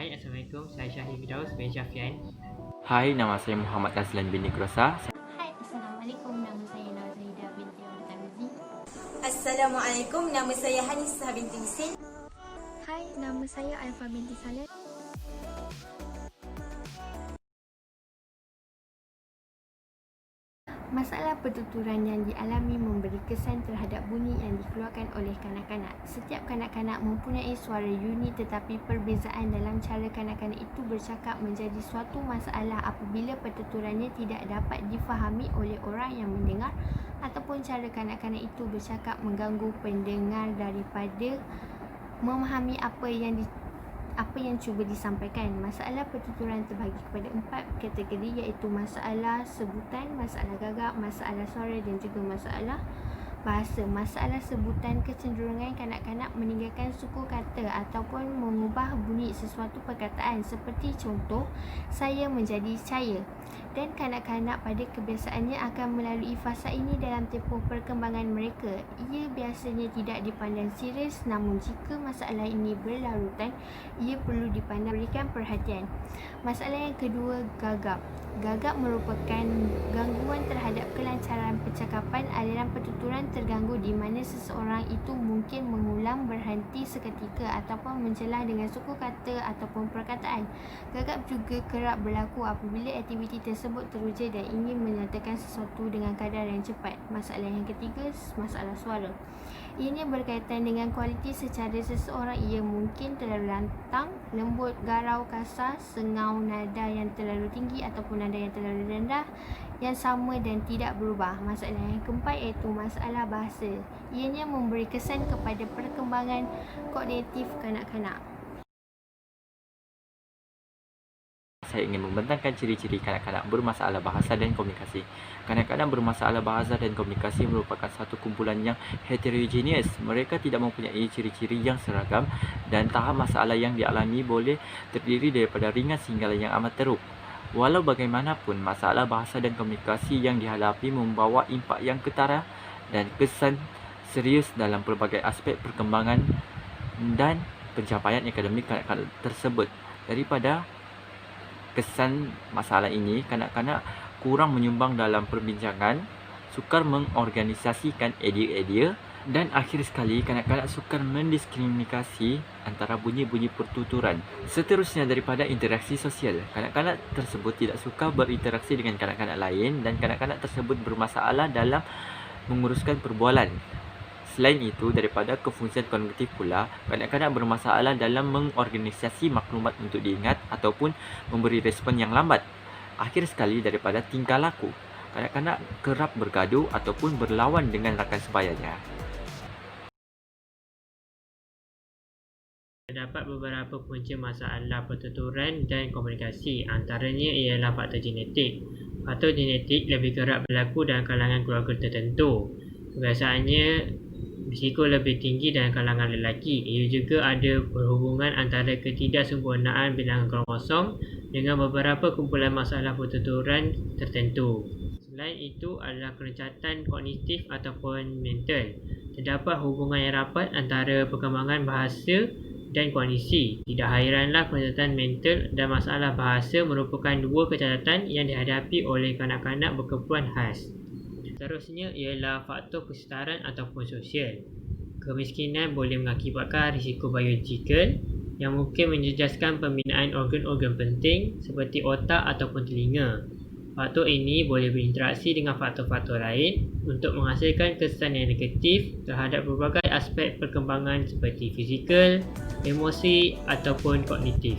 Hai, Assalamualaikum. Saya Syahid Firdaus bin Syafian. Hai, nama saya Muhammad Azlan bin Nigrosa. Hai, Assalamualaikum. Nama saya Nazahidah binti Abdul Tarmizi. Assalamualaikum, nama saya Hanisah binti Husin. Hai, nama saya Alfa binti Saleh. Masalah pertuturan yang dialami memberi kesan terhadap bunyi yang dikeluarkan oleh kanak-kanak. Setiap kanak-kanak mempunyai suara unik, tetapi perbezaan dalam cara kanak-kanak itu bercakap menjadi suatu masalah apabila pertuturannya tidak dapat difahami oleh orang yang mendengar, ataupun cara kanak-kanak itu bercakap mengganggu pendengar daripada memahami apa yang cuba disampaikan. Masalah pertuturan terbahagi kepada 4 kategori, iaitu masalah sebutan, masalah gagap, masalah suara dan juga masalah bahasa. Masalah sebutan kecenderungan kanak-kanak meninggalkan suku kata ataupun mengubah bunyi sesuatu perkataan, seperti contoh, saya menjadi saya. Dan kanak-kanak pada kebiasaannya akan melalui fasa ini dalam tempoh perkembangan mereka. Ia biasanya tidak dipandang serius, namun jika masalah ini berlarutan, ia perlu berikan perhatian. Masalah yang kedua, gagap. Gagap merupakan gangguan terhadap kelancaran percakapan. Aliran pertuturan terganggu di mana seseorang itu mungkin mengulang, berhenti seketika ataupun mencelah dengan suku kata ataupun perkataan. Gagap juga kerap berlaku apabila aktiviti tersebut teruja dan ingin menyatakan sesuatu dengan kadar yang cepat. Masalah yang ketiga, masalah suara. Ianya berkaitan dengan kualiti secara seseorang. Ia mungkin terlalu lantang, lembut, garau, kasar, sengau, nada yang terlalu tinggi ataupun nada yang terlalu rendah, yang sama dan tidak berubah. Masalah yang keempat iaitu masalah bahasa. Ianya memberi kesan kepada perkembangan kognitif kanak-kanak. Saya ingin membentangkan ciri-ciri kanak-kanak bermasalah bahasa dan komunikasi. Kanak-kanak bermasalah bahasa dan komunikasi merupakan satu kumpulan yang heterogeneous. Mereka tidak mempunyai ciri-ciri yang seragam dan tahap masalah yang dialami boleh terdiri daripada ringan sehingga yang amat teruk. Walau bagaimanapun, masalah bahasa dan komunikasi yang dihadapi membawa impak yang ketara dan kesan serius dalam pelbagai aspek perkembangan dan pencapaian akademik kanak-kanak tersebut. Daripada kesan masalah ini, kanak-kanak kurang menyumbang dalam perbincangan, sukar mengorganisasikan idea-idea, dan akhir sekali kanak-kanak sukar mendiskriminasi antara bunyi-bunyi pertuturan. Seterusnya, daripada interaksi sosial, kanak-kanak tersebut tidak suka berinteraksi dengan kanak-kanak lain dan kanak-kanak tersebut bermasalah dalam menguruskan perbualan. Selain itu, daripada kefungsian kognitif pula, kanak-kanak bermasalah dalam mengorganisasi maklumat untuk diingat ataupun memberi respon yang lambat. Akhir sekali, daripada tingkah laku, kanak-kanak kerap bergaduh ataupun berlawan dengan rakan sebayanya. Terdapat beberapa punca masalah pertuturan dan komunikasi. Antaranya ialah faktor genetik. Faktor genetik lebih kerap berlaku dalam kalangan keluarga tertentu. Kebiasaannya risiko lebih tinggi dalam kalangan lelaki. Ia juga ada berhubungan antara ketidaksempurnaan bilangan kromosom dengan beberapa kumpulan masalah pertuturan tertentu. Selain itu adalah kerencatan kognitif ataupun mental. Terdapat hubungan yang rapat antara perkembangan bahasa dan kognisi. Tidak hairanlah kerencatan mental dan masalah bahasa merupakan dua kecacatan yang dihadapi oleh kanak-kanak berkeperluan khas. Seterusnya ialah faktor kesetaraan ataupun sosial. Kemiskinan boleh mengakibatkan risiko biologikal yang mungkin menjejaskan pembinaan organ-organ penting seperti otak ataupun telinga. Faktor ini boleh berinteraksi dengan faktor-faktor lain untuk menghasilkan kesan yang negatif terhadap berbagai aspek perkembangan seperti fizikal, emosi ataupun kognitif.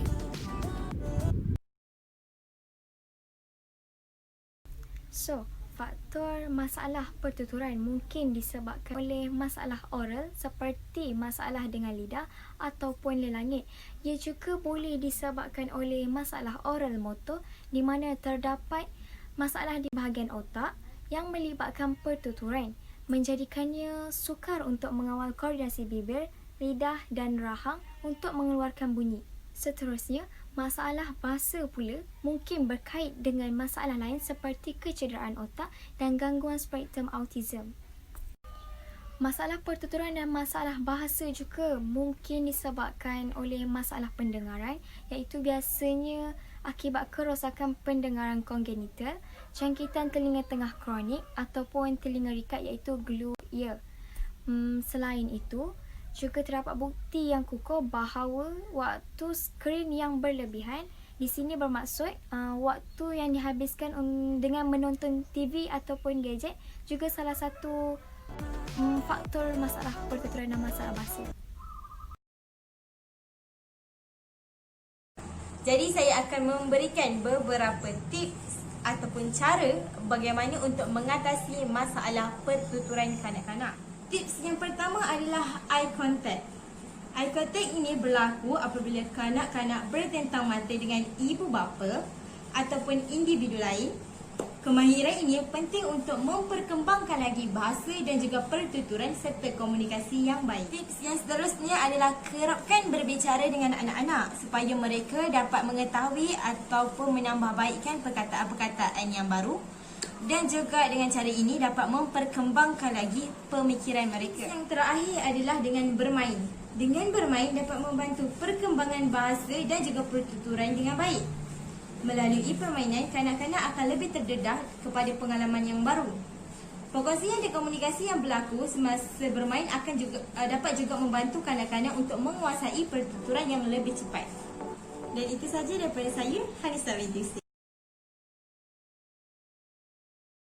Faktor masalah pertuturan mungkin disebabkan oleh masalah oral seperti masalah dengan lidah ataupun lelangit. Ia juga boleh disebabkan oleh masalah oral motor di mana terdapat masalah di bahagian otak yang melibatkan pertuturan, menjadikannya sukar untuk mengawal koordinasi bibir, lidah dan rahang untuk mengeluarkan bunyi. Seterusnya, masalah bahasa pula mungkin berkait dengan masalah lain seperti kecederaan otak dan gangguan spektrum autism. Masalah pertuturan dan masalah bahasa juga mungkin disebabkan oleh masalah pendengaran, iaitu biasanya akibat kerosakan pendengaran kongenital, jangkitan telinga tengah kronik ataupun telinga rikat iaitu glue ear. Selain itu, juga terdapat bukti yang kukuh bahawa waktu skrin yang berlebihan di sini bermaksud waktu yang dihabiskan dengan menonton TV ataupun gadget juga salah satu faktor masalah pertuturan dan masalah bahasa. Jadi saya akan memberikan beberapa tips ataupun cara bagaimana untuk mengatasi masalah pertuturan kanak-kanak. Tips yang pertama adalah eye contact. Eye contact ini berlaku apabila kanak-kanak bertentang mata dengan ibu bapa ataupun individu lain. Kemahiran ini penting untuk memperkembangkan lagi bahasa dan juga pertuturan serta komunikasi yang baik. Tips yang seterusnya adalah kerapkan berbicara dengan anak-anak supaya mereka dapat mengetahui ataupun menambahbaikkan perkataan-perkataan yang baru, dan juga dengan cara ini dapat memperkembangkan lagi pemikiran mereka. Yang terakhir adalah dengan bermain. Dengan bermain dapat membantu perkembangan bahasa dan juga pertuturan dengan baik. Melalui permainan, kanak-kanak akan lebih terdedah kepada pengalaman yang baru. Perkongsian dan komunikasi yang berlaku semasa bermain akan juga dapat juga membantu kanak-kanak untuk menguasai pertuturan yang lebih cepat. Dan itu sahaja daripada saya, Hanisa binti Hussein.